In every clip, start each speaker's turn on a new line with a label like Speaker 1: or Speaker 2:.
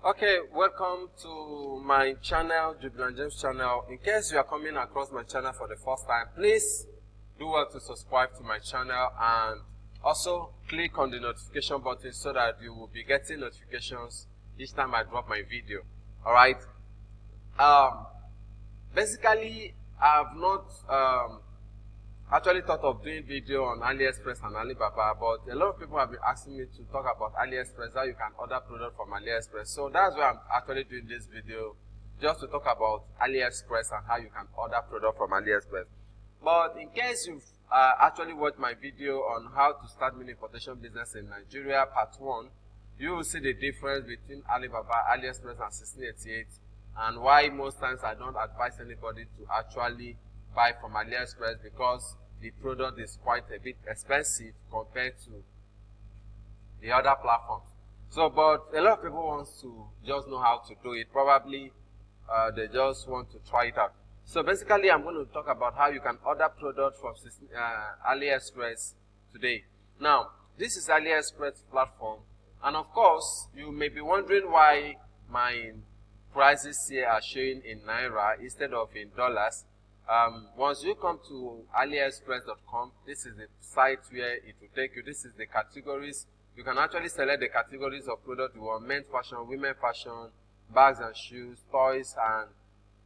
Speaker 1: Okay, welcome to my channel, Jubilant James channel. In case you are coming across my channel for the first time, please do well to subscribe to my channel and also click on the notification button so that you will be getting notifications each time I drop my video. Alright? Basically, I've not actually thought of doing video on AliExpress and Alibaba, but a lot of people have been asking me to talk about AliExpress, how you can order product from AliExpress. So that's why I'm actually doing this video, just to talk about AliExpress and how you can order product from AliExpress. But in case you've actually watched my video on how to start mini importation business in Nigeria, part 1, you will see the difference between Alibaba, AliExpress and 1688, and why most times I don't advise anybody to actually buy from AliExpress, because the product is quite a bit expensive compared to the other platforms. So, but a lot of people want to just know how to do it. Probably they just want to try it out. So basically, I'm going to talk about how you can order product from AliExpress today. Now, this is AliExpress platform, and of course, you may be wondering why my prices here are showing in Naira instead of in dollars. Once you come to aliexpress.com, this is the site where it will take you. This is the categories. You can actually select the categories of product you want: men's fashion, women's fashion, bags and shoes, toys, and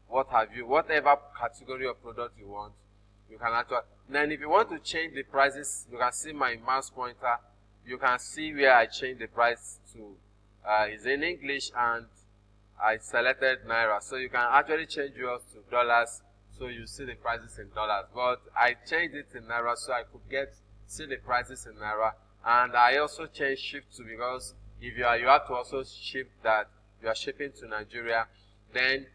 Speaker 1: what have you. Whatever category of product you want, you can actually. Then if you want to change the prices, you can see my mouse pointer. You can see where I change the price to. It's in English, and I selected Naira. So you can actually change yours to dollars. So you see the prices in dollars, but I changed it in Naira so I could see the prices in Naira. And I also changed ship to, because if you have to also ship that you are shipping to Nigeria, then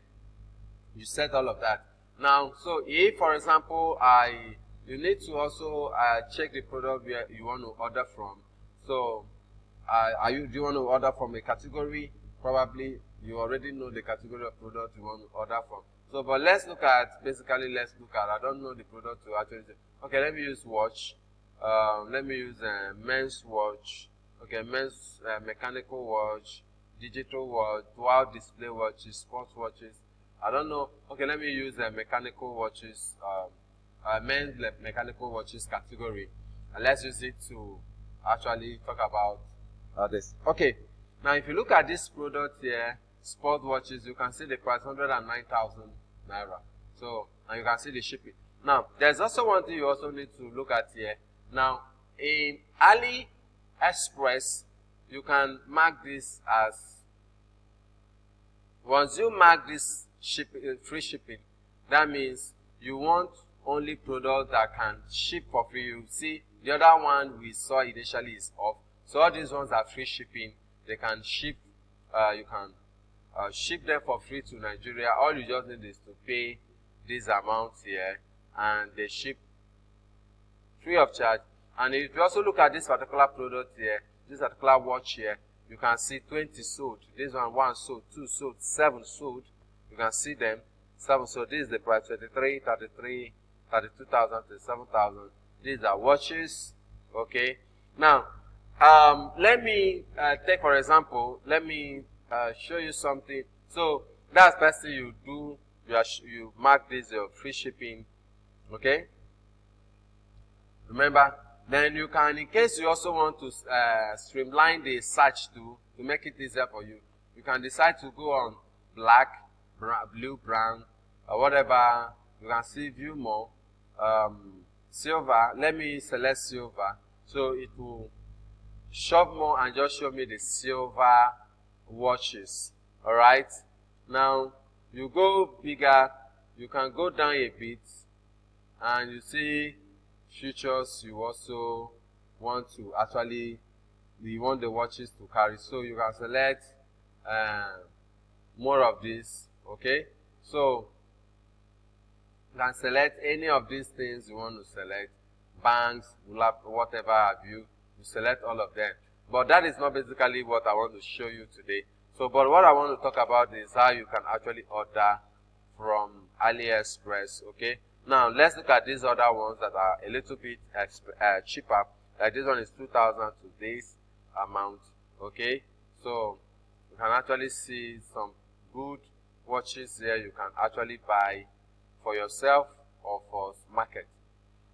Speaker 1: you set all of that. Now, so if, for example, you need to also check the product where you want to order from. So, do you want to order from a category? Probably you already know the category of product you want to order from. So, but let's look at, I don't know the product to actually say. Okay, let me use watch. Let me use men's watch. Okay, men's mechanical watch, digital watch, dual display watches, sports watches. I don't know. Okay, let me use mechanical watches, men's mechanical watches category. And let's use it to actually talk about this. Okay, now if you look at this product here, sport watches, you can see the price 109,000 Naira. So, and you can see the shipping. Now, there's also one thing you also need to look at here. Now, in AliExpress, you can mark this as, once you mark this free shipping, that means you want only product that can ship for free. You see, the other one we saw initially is off. So all these ones are free shipping. They can ship, you can ship them for free to Nigeria. All you just need is to pay this amount here, and they ship free of charge. And if you also look at this particular product here, this particular watch here, you can see 20 sold. This one sold, 2 sold, 7 sold. You can see them, 7 sold. This is the price, 23, 33, 32,000, 37,000. These are watches. Okay. Now, let me take, for example, let me show you something. So that's the first thing you do. You mark this free shipping. Okay. Remember, then you can, in case you also want to streamline the search to make it easier for you, you can decide to go on black, blue, brown, or whatever. You can see view more, silver. Let me select silver, so it will shop more and just show me the silver watches. All right. Now you go bigger. You can go down a bit, and you see futures. You also want to actually, you want the watches to carry, so you can select more of this. Okay, so you can select any of these things you want to select. Banks, whatever have you. You select all of them. But that is not basically what I want to show you today. So, but what I want to talk about is how you can actually order from AliExpress. Okay. Now, let's look at these other ones that are a little bit cheaper. Like this one is 2,000 to this amount. Okay. So, you You can actually see some good watches here you can actually buy for yourself or for market.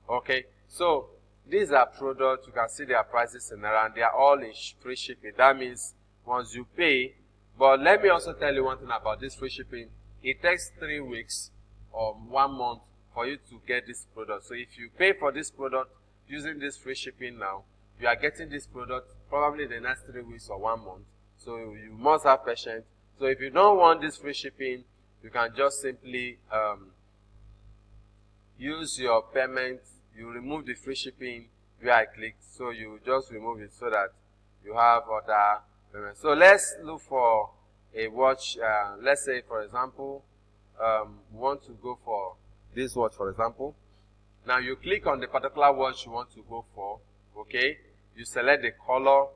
Speaker 1: Okay, so these are products. You can see their prices in around. They are all in free shipping. That means once you pay. But let me also tell you one thing about this free shipping. It takes 3 weeks or 1 month for you to get this product. So if you pay for this product using this free shipping now, you are getting this product probably the next 3 weeks or 1 month. So you must have patience. So if you don't want this free shipping, you can just simply use your payment. You remove the free shipping where I clicked. So you just remove it so that you have other payments. So let's look for a watch. Let's say, for example, we want to go for this watch, for example. Now you click on the particular watch you want to go for. Okay. You select the color.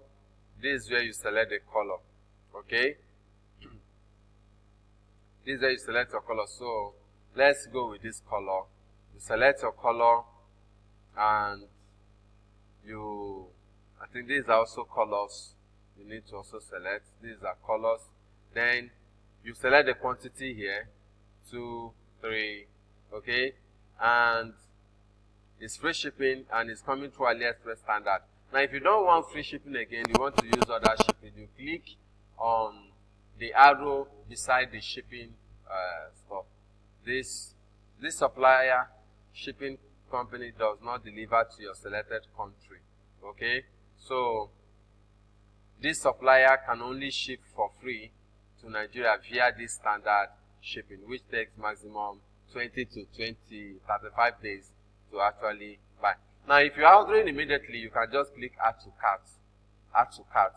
Speaker 1: This is where you select the color. Okay. This is where you select your color. So let's go with this color. You select your color and I think these are also colors you need to also select. These are colors. Then you select the quantity here, 2, 3, okay, and it's free shipping and it's coming through AliExpress standard. Now if you don't want free shipping again, you want to use other shipping, you click on the arrow beside the shipping stuff. This supplier shipping company does not deliver to your selected country. Okay, so this supplier can only ship for free to Nigeria via this standard shipping, which takes maximum 20 to 35 days to actually buy. Now if you are ordering immediately, you can just click add to cart. Add to cart.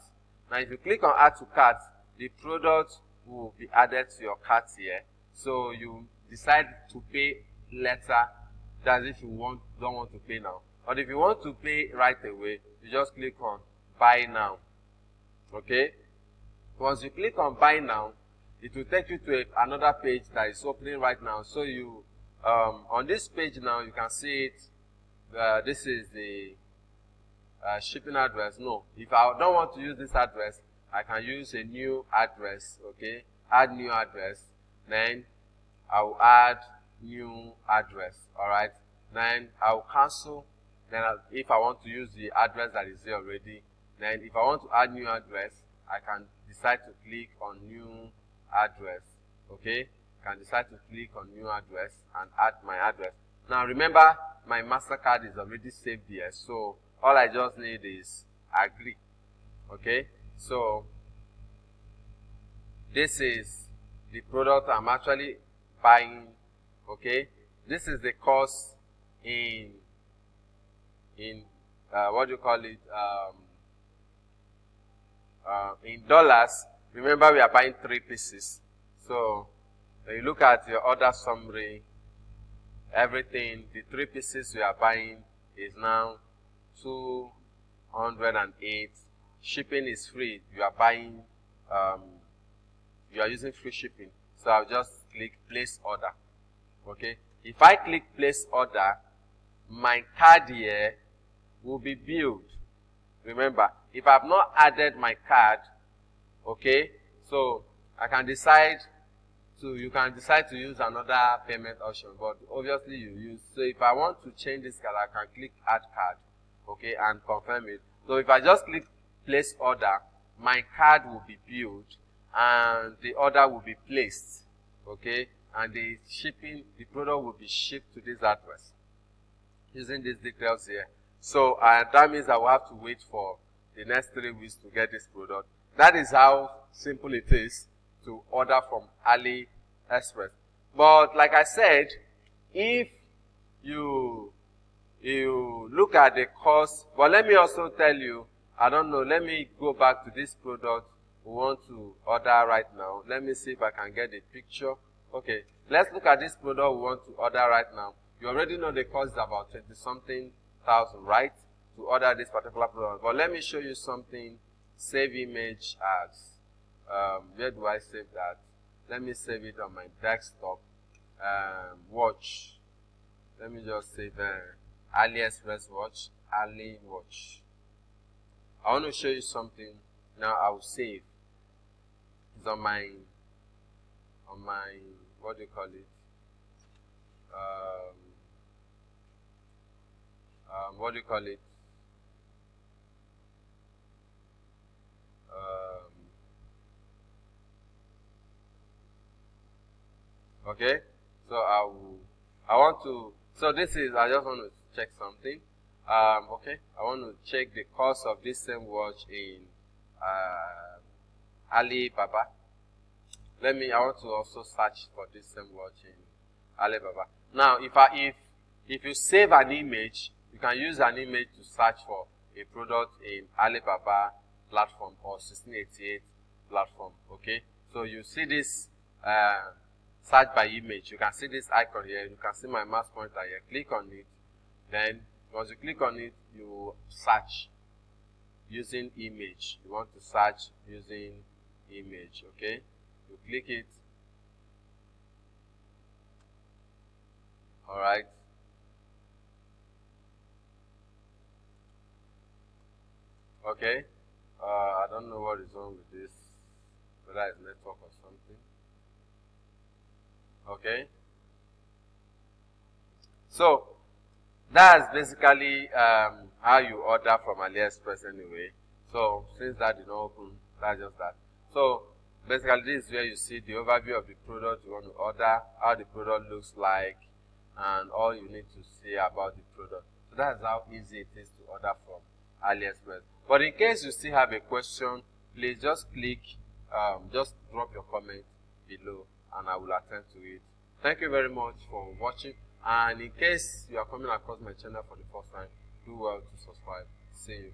Speaker 1: Now if you click on add to cart, the product will be added to your cart here. So you decide to pay later. That's if you don't want to pay now. But if you want to pay right away, you just click on buy now. Okay? Once you click on buy now, it will take you to another page that is opening right now. So you, on this page now, you can see it. This is the shipping address. No, if I don't want to use this address, I can use a new address. Okay? Add new address. Then I will add new address. Alright? Then I will cancel. Then if I want to use the address that is there already, then if I want to add new address, I can decide to click on new address. Okay? I can decide to click on new address and add my address. Now remember, my MasterCard is already saved here, so all I just need is agree. Okay? So this is the product I'm actually buying. Okay? This is the cost in what do you call it? In dollars. Remember, we are buying 3 pieces. So when you look at your order summary, everything, the 3 pieces we are buying is now 208. Shipping is free. You are buying, you are using free shipping. So I'll just click place order. Okay. If I click place order, my card here will be billed. Remember, if I have not added my card, okay, so I can decide to, you can decide to use another payment option, but obviously you use, so if I want to change this card, I can click add card, okay, and confirm it. So if I just click place order, my card will be billed and the order will be placed, okay, and the shipping, the product will be shipped to this address using these details here. So that means I will have to wait for the next 3 weeks to get this product. That is how simple it is to order from AliExpress. But like I said, if you look at the cost, but let me also tell you, I don't know, let me go back to this product we want to order right now. Let me see if I can get a picture. Okay, let's look at this product we want to order right now. You already know the cost is about 20-something thousand, right? To order this particular product. But let me show you something. Save image as, where do I save that? Let me save it on my desktop. Watch. Let me just save AliExpress watch. Ali watch. I want to show you something. Now I will save. It's on my what do you call it? What do you call it? Okay, so I want to, so this is, I just want to check something. Okay, I want to check the cost of this same watch in Alibaba. I want to also search for this same watch in Alibaba. Now, if you save an image, you can use an image to search for a product in Alibaba platform or 1688 platform. Okay, so you see this search by image. You can see this icon here. You can see my mouse pointer here. Click on it. Then once you click on it, you search using image. You want to search using image. Okay, you click it. All right. Okay. I don't know what is wrong with this, whether it's network or something. Okay. So that's basically how you order from AliExpress anyway. So since that did not open, that's just that. So basically this is where you see the overview of the product you want to order, how the product looks like, and all you need to see about the product. So that's how easy it is to order from AliExpress. But in case you still have a question, please just just drop your comment below and I will attend to it. Thank you very much for watching, and in case you are coming across my channel for the first time, do well to subscribe. See you.